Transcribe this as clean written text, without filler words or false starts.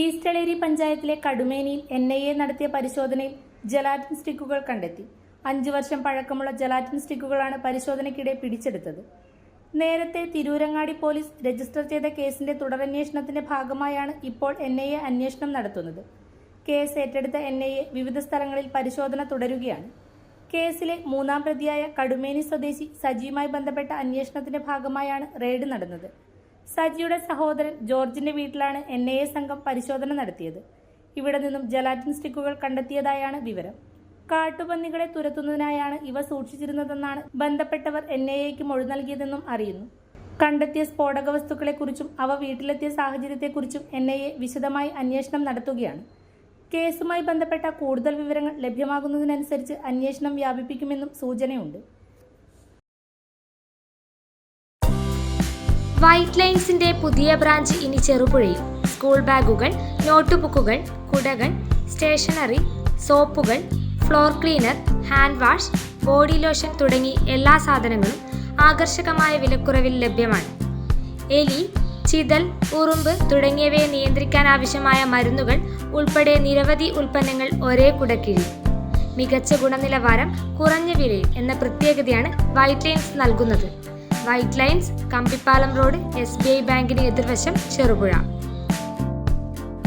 ഈസ്റ്റളേരി പഞ്ചായത്തിലെ കടുമേനിയിൽ NIA നടത്തിയ പരിശോധനയിൽ ജലാറ്റിൻ സ്റ്റിക്കുകൾ കണ്ടെത്തി. 5 വർഷം പഴക്കമുള്ള ജലാറ്റിൻ സ്റ്റിക്കുകളാണ് പരിശോധനയ്ക്കിടെ പിടിച്ചെടുത്തത്. നേരത്തെ തിരൂരങ്ങാടി പോലീസ് രജിസ്റ്റർ ചെയ്ത കേസിന്റെ തുടരന്വേഷണത്തിന്റെ ഭാഗമായാണ് ഇപ്പോൾ NIA അന്വേഷണം നടത്തുന്നത്. കേസ് ഏറ്റെടുത്ത NIA വിവിധ സ്ഥലങ്ങളിൽ പരിശോധന തുടരുകയാണ്. കേസിലെ 3-ാം പ്രതിയായ കടുമേനി സ്വദേശി സജിയുമായി ബന്ധപ്പെട്ട അന്വേഷണത്തിന്റെ ഭാഗമായാണ് റെയ്ഡ് നടന്നത്. സജിയുടെ സഹോദരൻ ജോർജിന്റെ വീട്ടിലാണ് NIA സംഘം പരിശോധന നടത്തിയത്. ഇവിടെ നിന്നും ജലാറ്റിൻ സ്റ്റിക്കുകൾ കണ്ടെത്തിയതായാണ് വിവരം. കാട്ടുപന്നികളെ തുരത്തുന്നതിനായാണ് ഇവ സൂക്ഷിച്ചിരുന്നതെന്നാണ് ബന്ധപ്പെട്ടവർ NIAക്ക് മൊഴി നൽകിയതെന്നും അറിയുന്നു. കണ്ടെത്തിയ സ്ഫോടക വസ്തുക്കളെക്കുറിച്ചും അവ വീട്ടിലെത്തിയ സാഹചര്യത്തെക്കുറിച്ചും NIA വിശദമായി അന്വേഷണം നടത്തുകയാണ്. കേസുമായി ബന്ധപ്പെട്ട കൂടുതൽ വിവരങ്ങൾ ലഭ്യമാകുന്നതിനനുസരിച്ച് അന്വേഷണം വ്യാപിപ്പിക്കുമെന്നും സൂചനയുണ്ട്. വൈറ്റ് ലൈൻസിന്റെ പുതിയ ബ്രാഞ്ച് ഇനി ചെറുപുഴയിൽ. സ്കൂൾ ബാഗുകൾ, നോട്ട്ബുക്കുകൾ, കുടകൾ, സ്റ്റേഷനറി, സോപ്പുകൾ, floor cleaner, hand wash, body lotion തുടങ്ങി എല്ലാ സാധനങ്ങളും ആകർഷകമായ വിലക്കുറവിൽ ലഭ്യമാണ്. എലി, ചിതൽ, ഉറുമ്പ് തുടങ്ങിയവയെ നിയന്ത്രിക്കാൻ ആവശ്യമായ മരുന്നുകൾ ഉൾപ്പെടെ നിരവധി ഉൽപ്പന്നങ്ങൾ ഒരേ കുടക്കീഴിൽ. മികച്ച ഗുണനിലവാരം കുറഞ്ഞ വിലയിൽ എന്ന പ്രത്യേകതയാണ് വൈറ്റ് ലൈൻസ് നൽകുന്നത്. White lines, Kambippalam road, SBI ബാങ്കിന് എതിർവശം, ചെറുപുഴ.